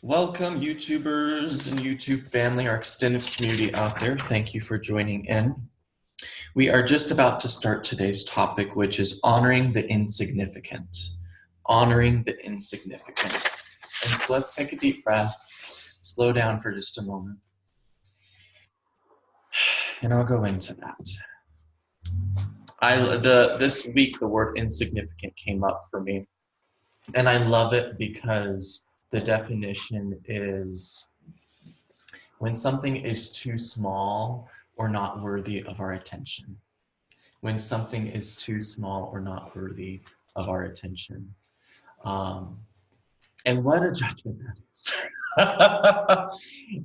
Welcome, YouTubers and YouTube family, our extended community out there. Thank you for joining in. We are just about to start today's topic, which is honoring the insignificant. Honoring the insignificant. And so let's take a deep breath, slow down for just a moment, and I'll go into that. This week, the word insignificant came up for me, and I love it because the definition is when something is too small or not worthy of our attention. When something is too small or not worthy of our attention. And what a judgment that is.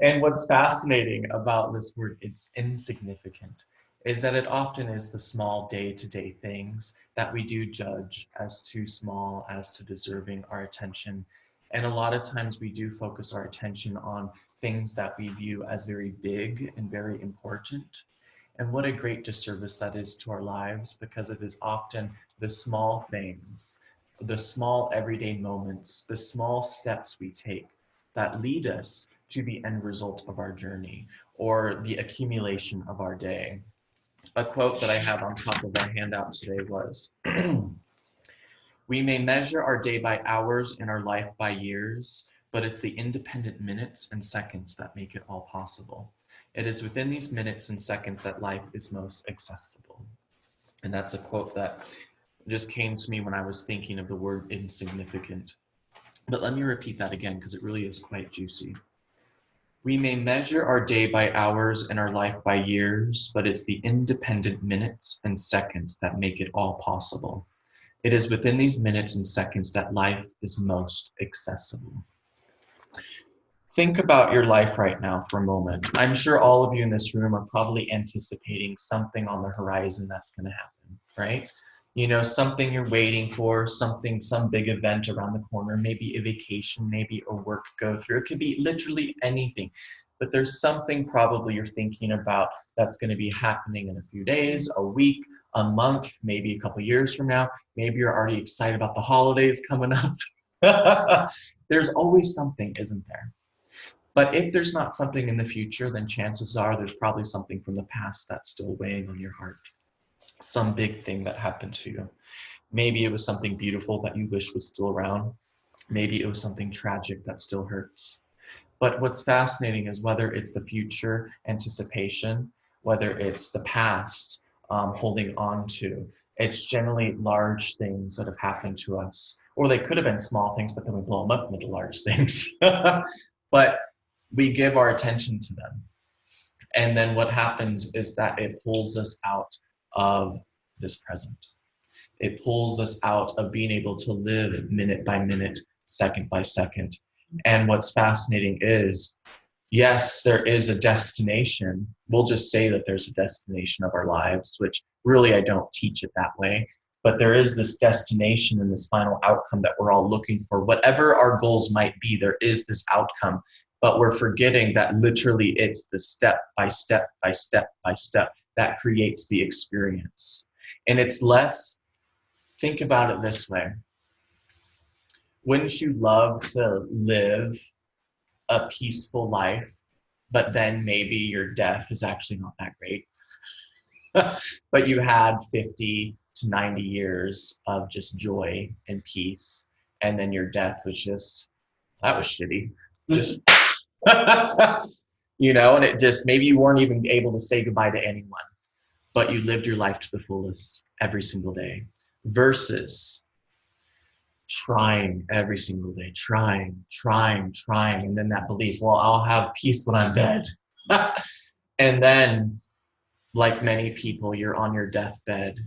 And what's fascinating about this word, it's insignificant, is that it often is the small day-to-day things that we do judge as too small, as to deserving our attention. And a lot of times we do focus our attention on things that we view as very big and very important. And what a great disservice that is to our lives, because it is often the small things, the small everyday moments, the small steps we take that lead us to the end result of our journey or the accumulation of our day. A quote that I have on top of our handout today was, "We may measure our day by hours and our life by years, but it's the independent minutes and seconds that make it all possible. It is within these minutes and seconds that life is most accessible." And that's a quote that just came to me when I was thinking of the word insignificant. But let me repeat that again, because it really is quite juicy. We may measure our day by hours and our life by years, but it's the independent minutes and seconds that make it all possible. It is within these minutes and seconds that life is most accessible. Think about your life right now for a moment. I'm sure all of you in this room are probably anticipating something on the horizon that's going to happen, right? You know, something you're waiting for, some big event around the corner, maybe a vacation, maybe a work go through. It could be literally anything, but there's something probably you're thinking about that's going to be happening in a few days, a week, a month, maybe a couple years from now. Maybe you're already excited about the holidays coming up. There's always something, isn't there? But if there's not something in the future, then chances are there's probably something from the past that's still weighing on your heart. Some big thing that happened to you. Maybe it was something beautiful that you wish was still around. Maybe it was something tragic that still hurts. But what's fascinating is whether it's the future anticipation, whether it's the past holding on to, it's generally large things that have happened to us. Or they could have been small things, but then we blow them up into large things. But we give our attention to them. And then what happens is that it pulls us out of this present. It pulls us out of being able to live minute by minute, second by second. And what's fascinating is, yes, there is a destination. We'll just say that there's a destination of our lives, which really I don't teach it that way. But there is this destination and this final outcome that we're all looking for. Whatever our goals might be, there is this outcome. But we're forgetting that literally it's the step by step by step by step that creates the experience. And it's less, think about it this way. Wouldn't you love to live a peaceful life, but then maybe your death is actually not that great? But you had 50 to 90 years of just joy and peace, and then your death was just, that was shitty. Just you know, and it just, maybe you weren't even able to say goodbye to anyone, but you lived your life to the fullest every single day, versus trying every single day, trying, and then that belief, well, I'll have peace when I'm dead. And then, like many people, you're on your deathbed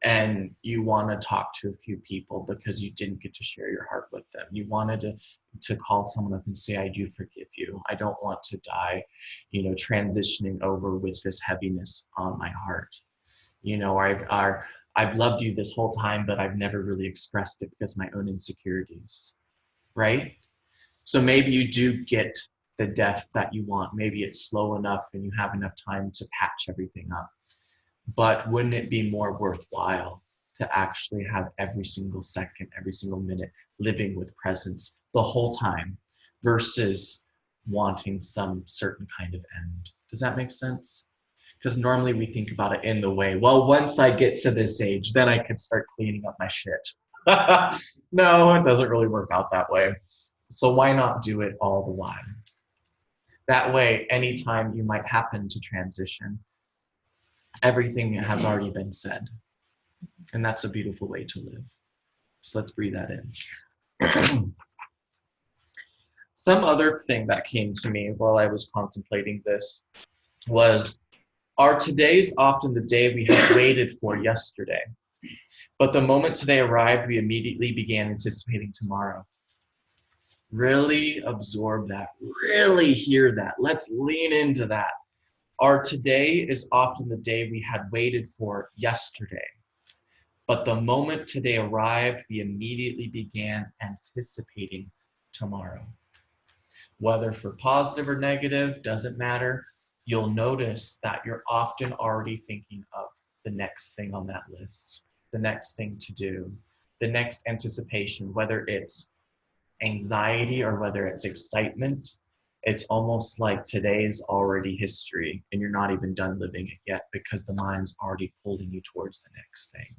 and you want to talk to a few people because you didn't get to share your heart with them. You wanted to call someone up and say, I do forgive you. I don't want to die, you know, transitioning over with this heaviness on my heart. You know, I've loved you this whole time, but I've never really expressed it because of my own insecurities, right? So maybe you do get the death that you want. Maybe it's slow enough and you have enough time to patch everything up. But wouldn't it be more worthwhile to actually have every single second, every single minute living with presence the whole time, versus wanting some certain kind of end. Does that make sense? Because normally we think about it in the way, well, once I get to this age, then I can start cleaning up my shit. No, it doesn't really work out that way. So why not do it all the while? That way, anytime you might happen to transition, everything has already been said. And that's a beautiful way to live. So let's breathe that in. Some other thing that came to me while I was contemplating this was, our todays often the day we had waited for yesterday? But the moment today arrived, we immediately began anticipating tomorrow. Really absorb that. Really hear that. Let's lean into that. Our today is often the day we had waited for yesterday. But the moment today arrived, we immediately began anticipating tomorrow. Whether for positive or negative, doesn't matter. You'll notice that you're often already thinking of the next thing on that list, the next thing to do, the next anticipation, whether it's anxiety or whether it's excitement. It's almost like today is already history and you're not even done living it yet because the mind's already pulling you towards the next thing.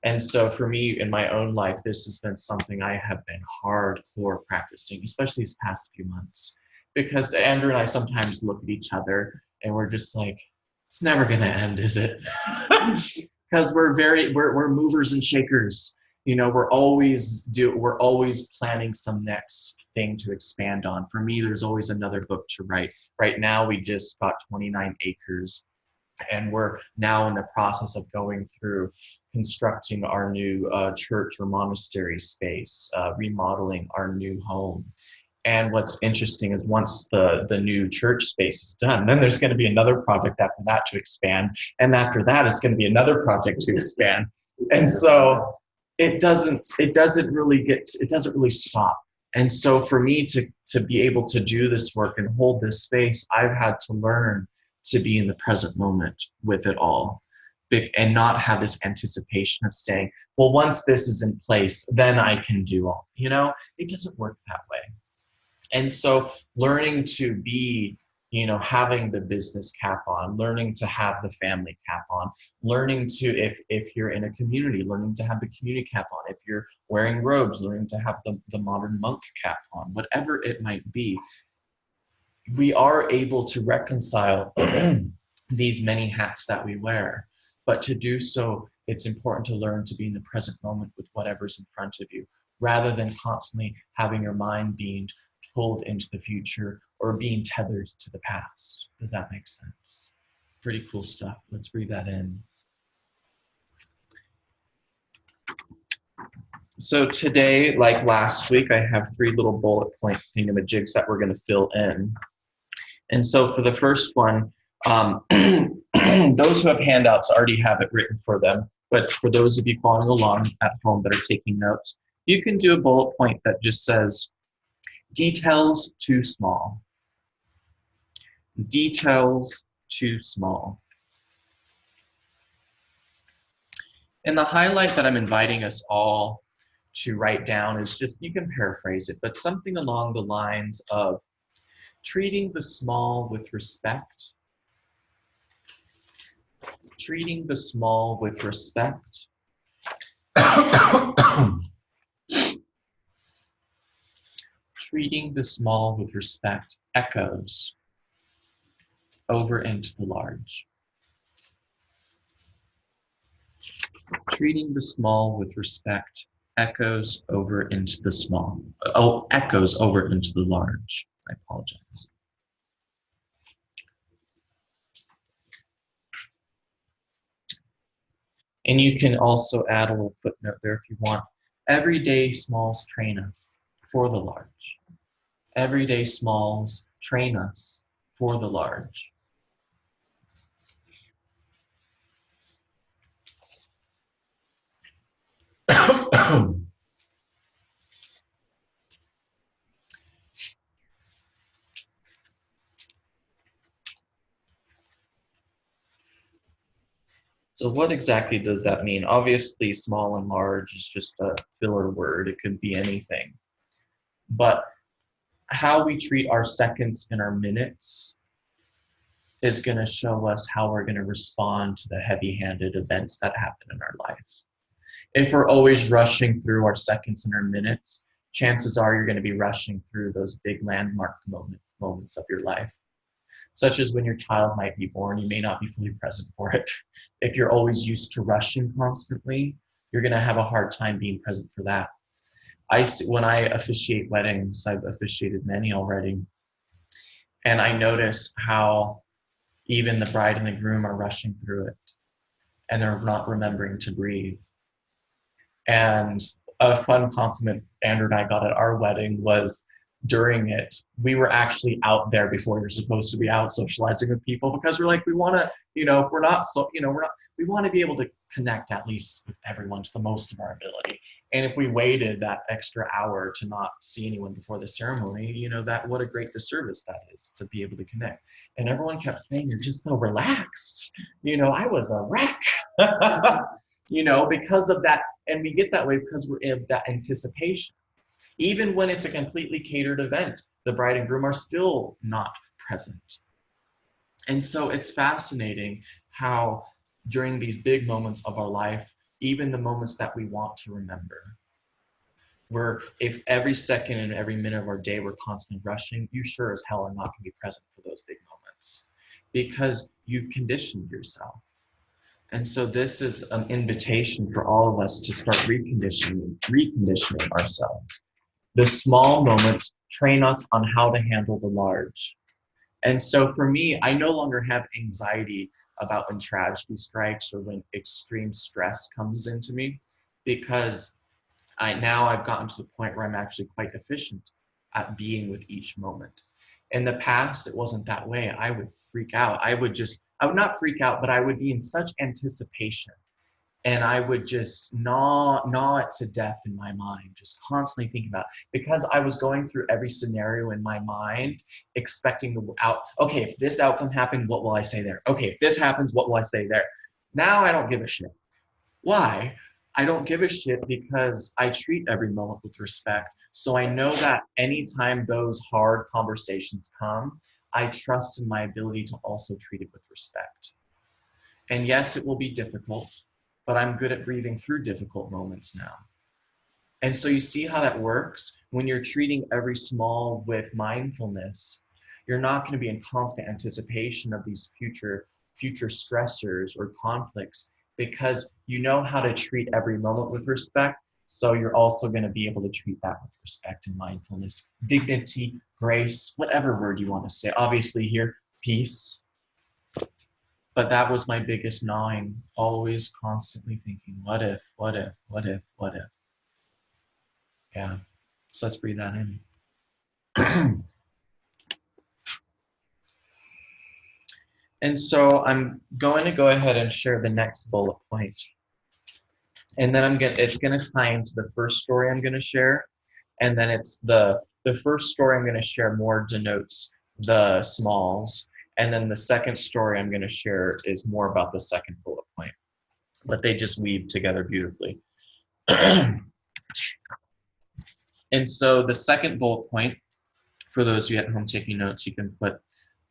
And so for me in my own life, this has been something I have been hardcore practicing, especially these past few months, because Andrew and I sometimes look at each other and we're just like, it's never going to end, is it? Because we're movers and shakers. You know, we're always planning some next thing to expand on. For me, there's always another book to write. Right now, we just got 29 acres. And we're now in the process of going through constructing our new church or monastery space, remodeling our new home. And what's interesting is once the new church space is done, then there's going to be another project after that to expand. And after that, it's going to be another project to expand. And so it doesn't really stop. And so for me to be able to do this work and hold this space, I've had to learn to be in the present moment with it all and not have this anticipation of saying, well, once this is in place, then I can do all, it doesn't work that way. And so learning to be, having the business cap on, learning to have the family cap on, learning to, if you're in a community, learning to have the community cap on, if you're wearing robes, learning to have the modern monk cap on, whatever it might be, we are able to reconcile these many hats that we wear. But to do so, it's important to learn to be in the present moment with whatever's in front of you, rather than constantly having your mind being pulled into the future or being tethered to the past. Does that make sense? Pretty cool stuff. Let's breathe that in. So today, like last week, I have 3 little bullet point thingamajigs that we're going to fill in. And so for the first one, those who have handouts already have it written for them. But for those of you following along at home that are taking notes, you can do a bullet point that just says, details too small. Details too small. And the highlight that I'm inviting us all to write down is just, you can paraphrase it, but something along the lines of treating the small with respect. Treating the small with respect. Treating the small with respect echoes over into the large. Treating the small with respect echoes over into the small. Oh, echoes over into the large. I apologize. And you can also add a little footnote there if you want. Everyday smalls train us for the large. Everyday smalls train us for the large. So what exactly does that mean? Obviously, small and large is just a filler word. It could be anything. But how we treat our seconds and our minutes is going to show us how we're going to respond to the heavy-handed events that happen in our life. If we're always rushing through our seconds and our minutes, chances are you're going to be rushing through those big landmark moments of your life, such as when your child might be born, you may not be fully present for it. If you're always used to rushing constantly, you're going to have a hard time being present for that. When I officiate weddings, I've officiated many already, and I notice how even the bride and the groom are rushing through it, and they're not remembering to breathe. And a fun compliment Andrew and I got at our wedding was, during it, we were actually out there before you're supposed to be out socializing with people, because we're like, we want to, if we're not, we want to be able to connect at least with everyone to the most of our ability. And if we waited that extra hour to not see anyone before the ceremony, that what a great disservice that is, to be able to connect. And everyone kept saying, you're just so relaxed. I was a wreck. Because of that. And we get that way because we're in that anticipation. Even when it's a completely catered event, the bride and groom are still not present. And so it's fascinating how during these big moments of our life, even the moments that we want to remember, if every second and every minute of our day we're constantly rushing, you sure as hell are not going to be present for those big moments, because you've conditioned yourself. And so this is an invitation for all of us to start reconditioning ourselves. The small moments train us on how to handle the large. And so for me, I no longer have anxiety about when tragedy strikes or when extreme stress comes into me, because I've gotten to the point where I'm actually quite efficient at being with each moment. In the past, it wasn't that way. I would freak out. I would not freak out, but I would be in such anticipation. And I would just gnaw it to death in my mind, just constantly thinking about it, because I was going through every scenario in my mind, expecting okay, if this outcome happened, what will I say there? Okay, if this happens, what will I say there? Now I don't give a shit. Why? I don't give a shit because I treat every moment with respect. So I know that anytime those hard conversations come, I trust in my ability to also treat it with respect. And yes, it will be difficult, but I'm good at breathing through difficult moments now. And so you see how that works? When you're treating every small with mindfulness, you're not going to be in constant anticipation of these future stressors or conflicts, because you know how to treat every moment with respect. So you're also going to be able to treat that with respect and mindfulness, dignity, grace, whatever word you want to say. Obviously here, peace. But that was my biggest gnawing, always constantly thinking, what if, what if, what if, what if? Yeah, so let's breathe that in. And so I'm going to go ahead and share the next bullet point. And then it's going to tie into the first story I'm going to share. And then it's the first story I'm going to share more denotes the smalls. And then the second story I'm going to share is more about the second bullet point. But they just weave together beautifully. And so the second bullet point, for those of you at home taking notes, you can put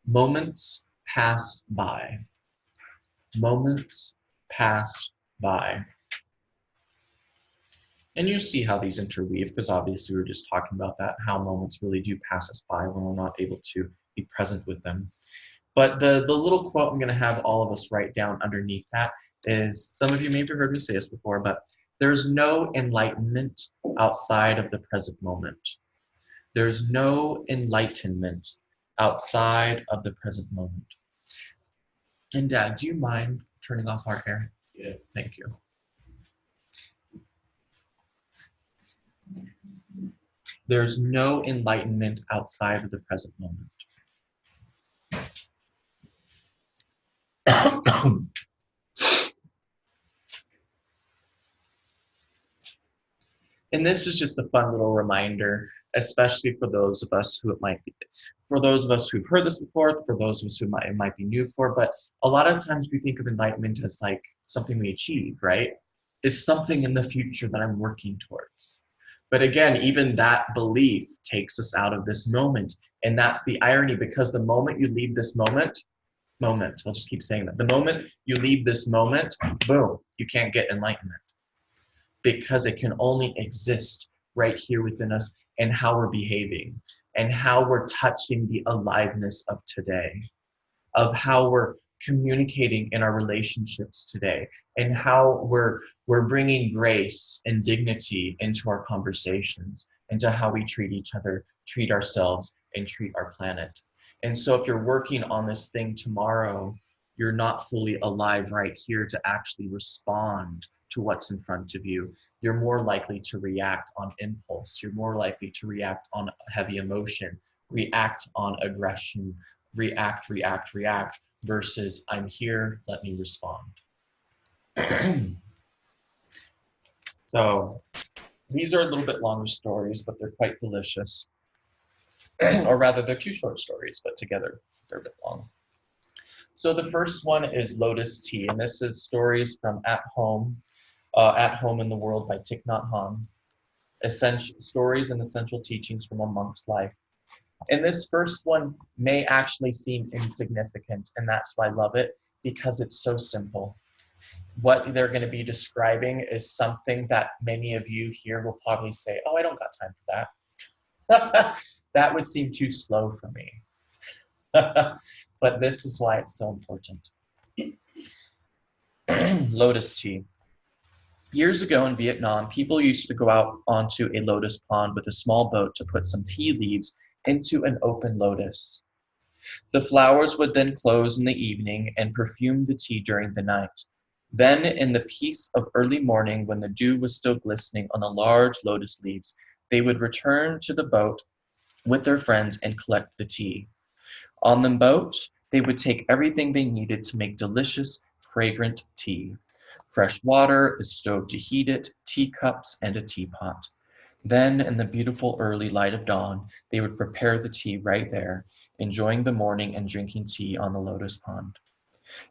moments pass by. Moments pass by. And you see how these interweave, because obviously we were just talking about that, how moments really do pass us by when we're not able to be present with them. But the little quote I'm going to have all of us write down underneath that is, some of you may have heard me say this before, but there's no enlightenment outside of the present moment. There's no enlightenment outside of the present moment. And Dad, do you mind turning off our air? Yeah. Thank you. There's no enlightenment outside of the present moment. And this is just a fun little reminder, especially for those of us who for those of us who've heard this before, for those of us who it might be new for, but a lot of times we think of enlightenment as like something we achieve, right? It's something in the future that I'm working towards. But again, even that belief takes us out of this moment. And that's the irony, because the moment you leave this moment, I'll just keep saying that. The moment you leave this moment, boom, you can't get enlightenment, because it can only exist right here within us, and how we're behaving and how we're touching the aliveness of today, of how we're communicating in our relationships today, and how we're bringing grace and dignity into our conversations, into how we treat each other, treat ourselves, and treat our planet. And so if you're working on this thing tomorrow, you're not fully alive right here to actually respond to what's in front of you. You're more likely to react on impulse. You're more likely to react on heavy emotion, react on aggression, react, versus I'm here, let me respond. So these are a little bit longer stories, but they're quite delicious. Or rather, they're two short stories, but together they're a bit long. So the first one is Lotus Tea, and this is stories from At Home in the World by Thich Nhat Hanh. Stories and essential teachings from a monk's life. And this first one may actually seem insignificant, and that's why I love it, because it's so simple. What they're going to be describing is something that many of you here will probably say, oh, I don't got time for that. That would seem too slow for me. But this is why it's so important. Lotus tea. Years ago in Vietnam, people used to go out onto a lotus pond with a small boat to put some tea leaves into an open lotus. The flowers would then close in the evening and perfume the tea during the night. Then, in the peace of early morning, when the dew was still glistening on the large lotus leaves, they would return to the boat with their friends and collect the tea. On the boat, they would take everything they needed to make delicious, fragrant tea. Fresh water, a stove to heat it, teacups, and a teapot. Then, in the beautiful early light of dawn, they would prepare the tea right there, enjoying the morning and drinking tea on the lotus pond.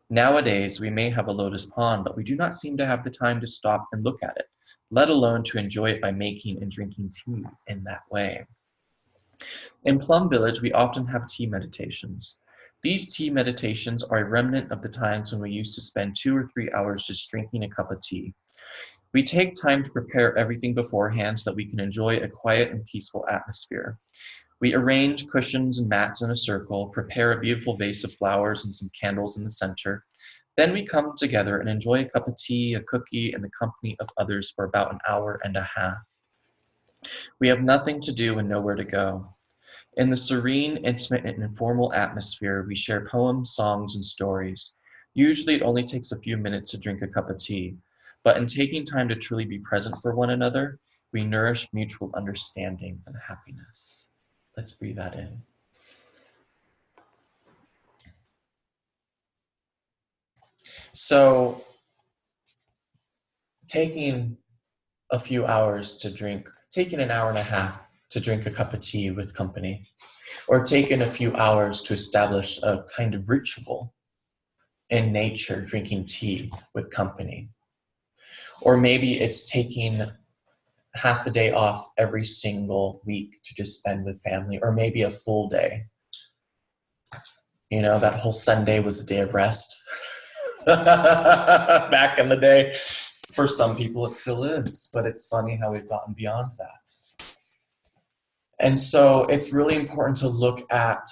Nowadays, we may have a lotus pond, but we do not seem to have the time to stop and look at it, let alone to enjoy it by making and drinking tea in that way. In Plum Village, we often have tea meditations. These tea meditations are a remnant of the times when we used to spend 2 or 3 hours just drinking a cup of tea. We take time to prepare everything beforehand so that we can enjoy a quiet and peaceful atmosphere. We arrange cushions and mats in a circle, prepare a beautiful vase of flowers and some candles in the center. Then we come together and enjoy a cup of tea, a cookie, and the company of others for about an hour and a half. We have nothing to do and nowhere to go. In the serene, intimate, and informal atmosphere, we share poems, songs, and stories. Usually it only takes a few minutes to drink a cup of tea, but in taking time to truly be present for one another, we nourish mutual understanding and happiness. Let's breathe that in. So, taking a few hours to drink, taking an hour and a half to drink a cup of tea with company, or taking a few hours to establish a kind of ritual in nature, drinking tea with company. Or maybe it's taking half a day off every single week to just spend with family, or maybe a full day. You know, that whole Sunday was a day of rest. Back in the day. For some people it still is, but it's funny how we've gotten beyond that. And so it's really important to look at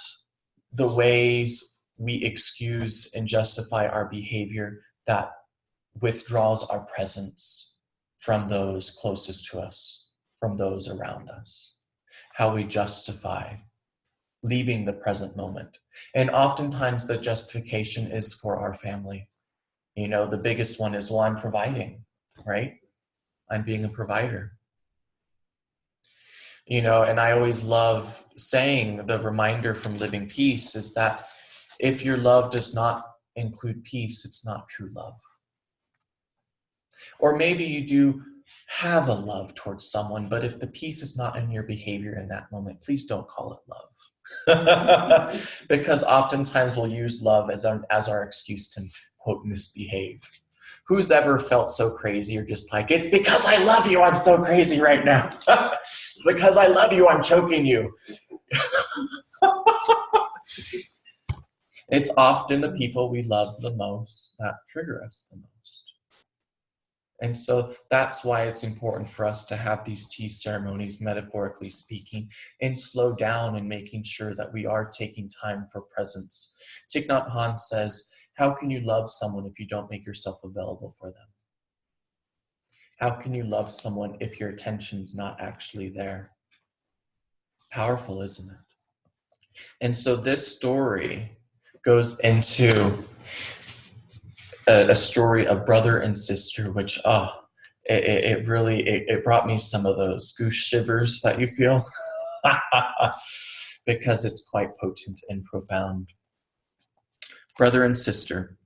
the ways we excuse and justify our behavior that withdraws our presence from those closest to us, from those around us. How we justify leaving the present moment. And oftentimes the justification is for our family. You know, the biggest one is, well, I'm providing, right? I'm being a provider. You know, and I always love saying, the reminder from Living Peace is that if your love does not include peace, it's not true love. Or maybe you do have a love towards someone, but if the peace is not in your behavior in that moment, please don't call it love. Because oftentimes we'll use love as our excuse to, quote, misbehave. Who's ever felt so crazy or just like, it's because I love you, I'm so crazy right now. It's because I love you, I'm choking you. It's often the people we love the most that trigger us the most. And so that's why it's important for us to have these tea ceremonies, metaphorically speaking, and slow down and making sure that we are taking time for presence. Thich Nhat Hanh says, how can you love someone if you don't make yourself available for them? How can you love someone if your attention's not actually there? Powerful, isn't it? And so this story goes into a story of brother and sister, which, it really brought me some of those goose shivers that you feel because it's quite potent and profound. Brother and sister.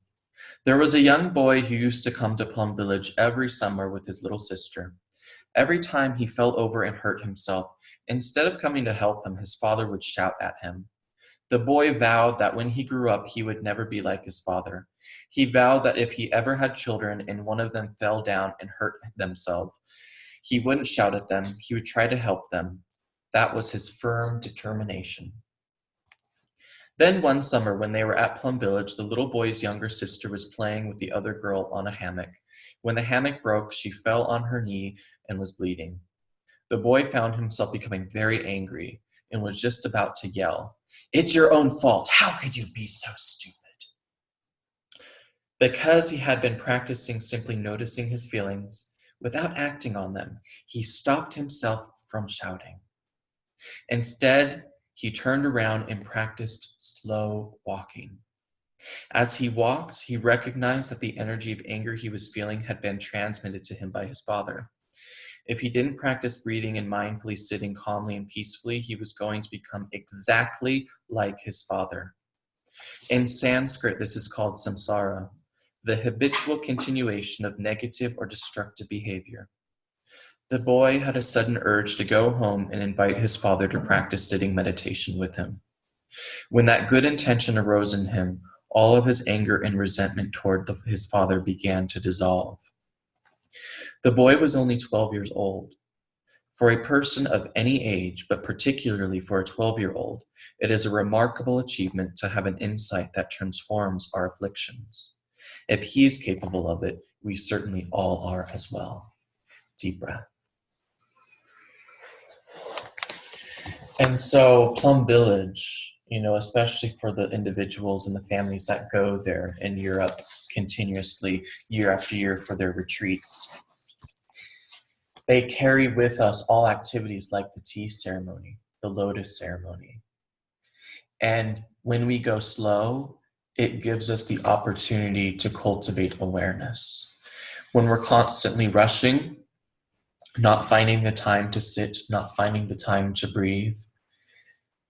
There was a young boy who used to come to Plum Village every summer with his little sister. Every time he fell over and hurt himself, instead of coming to help him, his father would shout at him. The boy vowed that when he grew up, he would never be like his father. He vowed that if he ever had children and one of them fell down and hurt themselves, he wouldn't shout at them, he would try to help them. That was his firm determination. Then one summer, when they were at Plum Village, the little boy's younger sister was playing with the other girl on a hammock. When the hammock broke, she fell on her knee and was bleeding. The boy found himself becoming very angry and was just about to yell, "It's your own fault. How could you be so stupid?" Because he had been practicing simply noticing his feelings without acting on them, he stopped himself from shouting. Instead, he turned around and practiced slow walking. As he walked, he recognized that the energy of anger he was feeling had been transmitted to him by his father. If he didn't practice breathing and mindfully sitting calmly and peacefully, he was going to become exactly like his father. In Sanskrit, this is called samsara, the habitual continuation of negative or destructive behavior. The boy had a sudden urge to go home and invite his father to practice sitting meditation with him. When that good intention arose in him, all of his anger and resentment toward his father began to dissolve. The boy was only 12 years old. For a person of any age, but particularly for a 12-year-old, it is a remarkable achievement to have an insight that transforms our afflictions. If he is capable of it, we certainly all are as well. Deep breath. And so Plum Village, especially for the individuals and the families that go there in Europe continuously year after year for their retreats, they carry with us all activities like the tea ceremony, the lotus ceremony. And when we go slow, it gives us the opportunity to cultivate awareness. When we're constantly rushing, not finding the time to sit, not finding the time to breathe,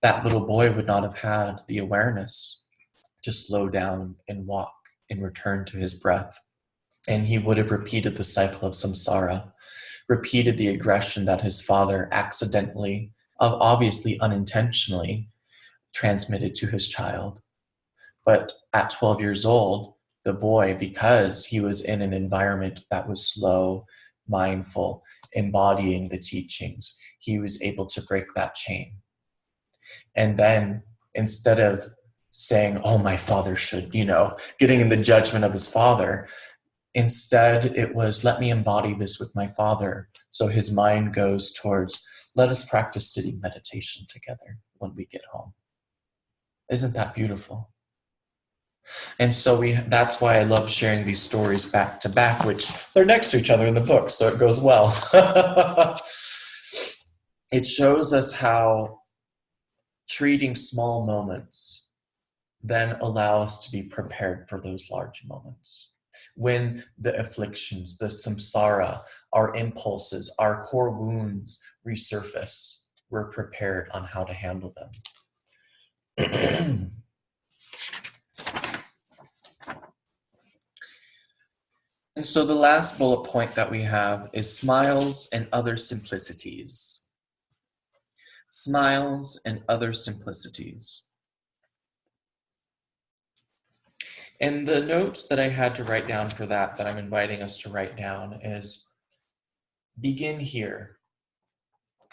that little boy would not have had the awareness to slow down and walk and return to his breath. And he would have repeated the cycle of samsara, repeated the aggression that his father accidentally, obviously unintentionally, transmitted to his child. But at 12 years old, the boy, because he was in an environment that was slow, mindful, embodying the teachings, he was able to break that chain. And then instead of saying, "Oh, my father should," getting in the judgment of his father, instead it was, "Let me embody this with my father." So his mind goes towards, "Let us practice sitting meditation together when we get home." Isn't that beautiful? And so that's why I love sharing these stories back to back, which they're next to each other in the book, so it goes well. It shows us how treating small moments then allow us to be prepared for those large moments. When the afflictions, the samsara, our impulses, our core wounds resurface, we're prepared on how to handle them. And so the last bullet point that we have is smiles and other simplicities. Smiles and other simplicities. And the note that I had to write down for that I'm inviting us to write down is begin here,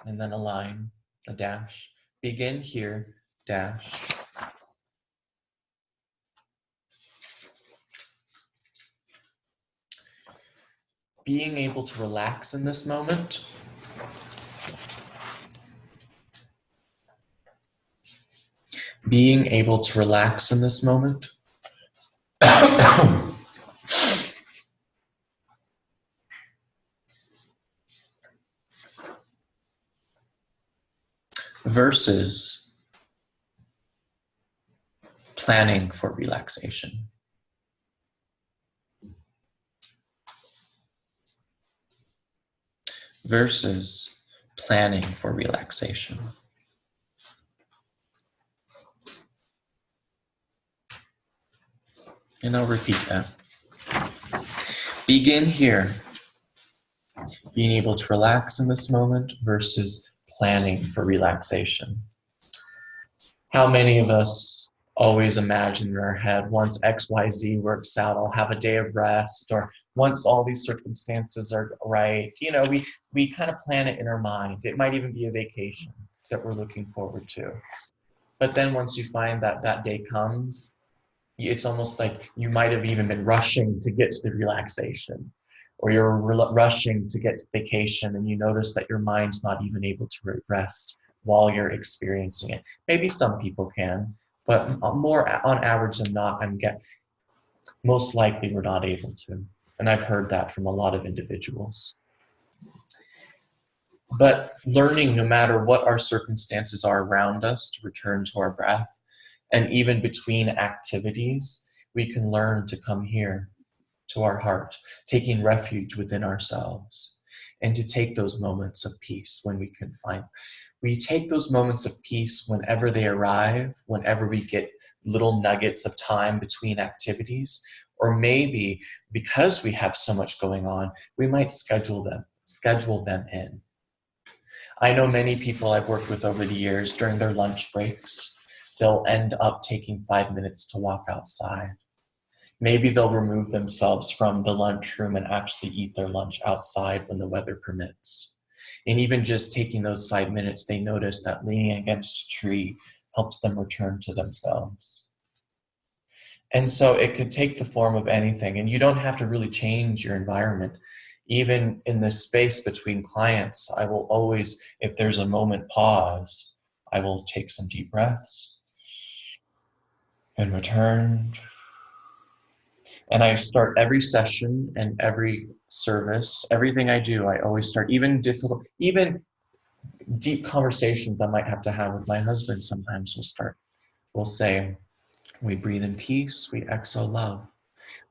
and then a line, a dash. Begin here, dash. Being able to relax in this moment. Being able to relax in this moment. Versus planning for relaxation. Versus planning for relaxation. And I'll repeat that. Begin here. Being able to relax in this moment versus planning for relaxation. How many of us always imagine in our head, once XYZ works out, I'll have a day of rest, or once all these circumstances are right, we kind of plan it in our mind. It might even be a vacation that we're looking forward to. But then once you find that that day comes, it's almost like you might have even been rushing to get to the relaxation, or you're rushing to get to vacation, and you notice that your mind's not even able to rest while you're experiencing it. Maybe some people can, but more on average than not, most likely we're not able to. And I've heard that from a lot of individuals. But learning, no matter what our circumstances are around us, to return to our breath, and even between activities, we can learn to come here to our heart, taking refuge within ourselves, and to take those moments of peace when we can find. We take those moments of peace whenever they arrive, whenever we get little nuggets of time between activities, or maybe because we have so much going on, we might schedule them in. I know many people I've worked with over the years, during their lunch breaks, they'll end up taking 5 minutes to walk outside. Maybe they'll remove themselves from the lunchroom and actually eat their lunch outside when the weather permits. And even just taking those 5 minutes, they notice that leaning against a tree helps them return to themselves. And so it could take the form of anything, and you don't have to really change your environment. Even in this space between clients, I will always, if there's a moment pause, I will take some deep breaths and return. And I start every session and every service, everything I do, I always start, even deep conversations I might have to have with my husband sometimes we'll say, we breathe in peace, we exhale love.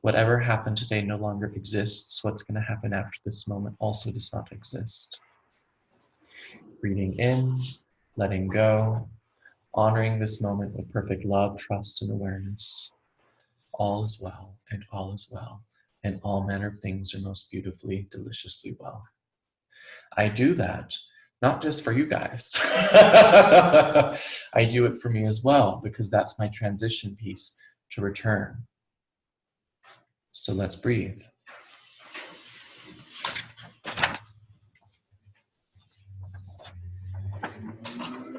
Whatever happened today no longer exists. What's going to happen after this moment also does not exist. Breathing in, letting go, honoring this moment with perfect love, trust, and awareness. All is well, and all is well, and all manner of things are most beautifully, deliciously well. I do that not just for you guys. I do it for me as well, because that's my transition piece to return. So let's breathe.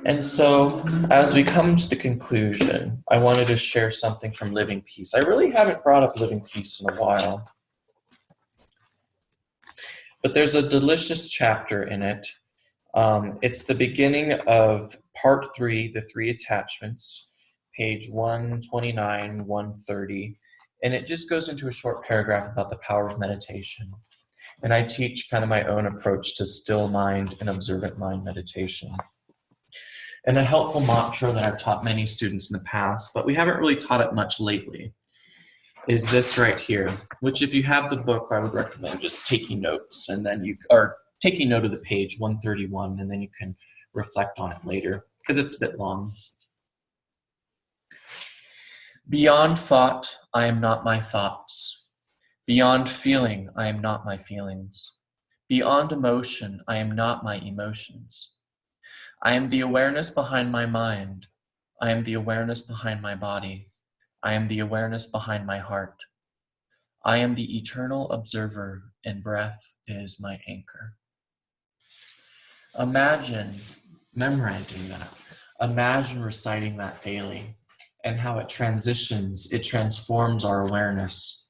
And so as we come to the conclusion, I wanted to share something from Living Peace. I really haven't brought up Living Peace in a while, but there's a delicious chapter in it. It's the beginning of part 3, the 3 attachments, page 129, 130. And it just goes into a short paragraph about the power of meditation. And I teach kind of my own approach to still mind and observant mind meditation. And a helpful mantra that I've taught many students in the past, but we haven't really taught it much lately, is this right here, which if you have the book, I would recommend just taking notes, and then taking note of the page 131, and then you can reflect on it later, because it's a bit long. Beyond thought, I am not my thoughts. Beyond feeling, I am not my feelings. Beyond emotion, I am not my emotions. I am the awareness behind my mind. I am the awareness behind my body. I am the awareness behind my heart. I am the eternal observer, and breath is my anchor. Imagine memorizing that. Imagine reciting that daily and how it transitions, it transforms our awareness.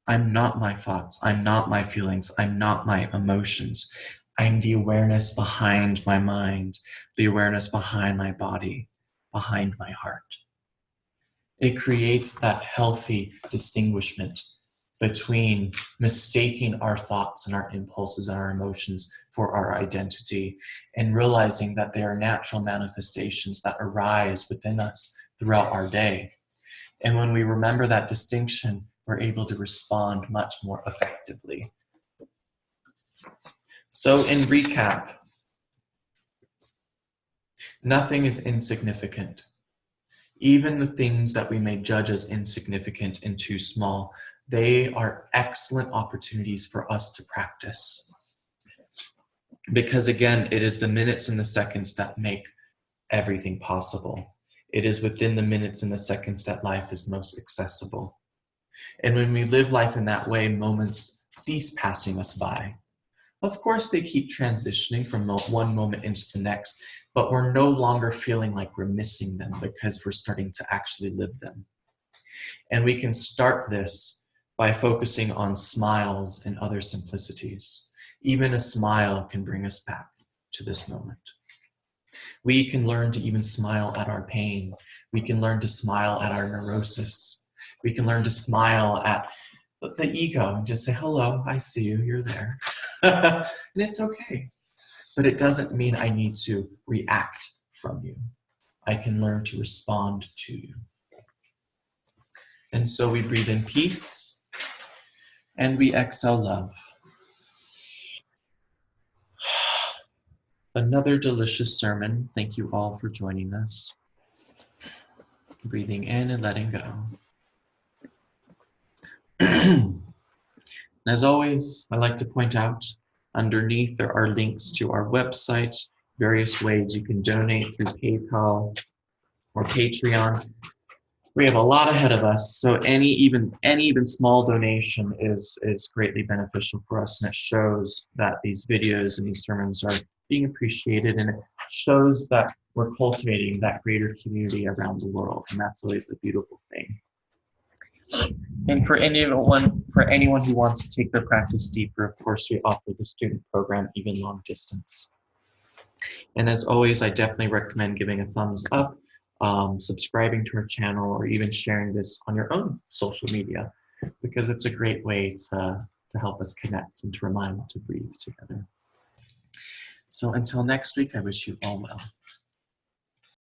I'm not my thoughts. I'm not my feelings. I'm not my emotions. I'm the awareness behind my mind, the awareness behind my body, behind my heart. It creates that healthy distinguishment between mistaking our thoughts and our impulses and our emotions for our identity and realizing that they are natural manifestations that arise within us throughout our day. And when we remember that distinction, we're able to respond much more effectively. So in recap, nothing is insignificant. Even the things that we may judge as insignificant and too small, they are excellent opportunities for us to practice. Because again, it is the minutes and the seconds that make everything possible. It is within the minutes and the seconds that life is most accessible. And when we live life in that way, moments cease passing us by. Of course, they keep transitioning from one moment into the next, but we're no longer feeling like we're missing them because we're starting to actually live them. And we can start this by focusing on smiles and other simplicities. Even a smile can bring us back to this moment. We can learn to even smile at our pain. We can learn to smile at our neurosis. We can learn to smile at the ego and just say, hello, I see you, you're there. And it's okay. But it doesn't mean I need to react from you. I can learn to respond to you. And so we breathe in peace and we exhale love. Another delicious sermon. Thank you all for joining us. Breathing in and letting go. As always, I like to point out underneath there are links to our website, various ways you can donate through PayPal or Patreon. We have a lot ahead of us, so any even small donation is greatly beneficial for us, and it shows that these videos and these sermons are being appreciated, and it shows that we're cultivating that greater community around the world, and that's always a beautiful thing. And for anyone who wants to take their practice deeper, of course, we offer the student program, even long distance. And as always, I definitely recommend giving a thumbs up, subscribing to our channel, or even sharing this on your own social media, because it's a great way to help us connect and to remind to breathe together. So until next week, I wish you all well.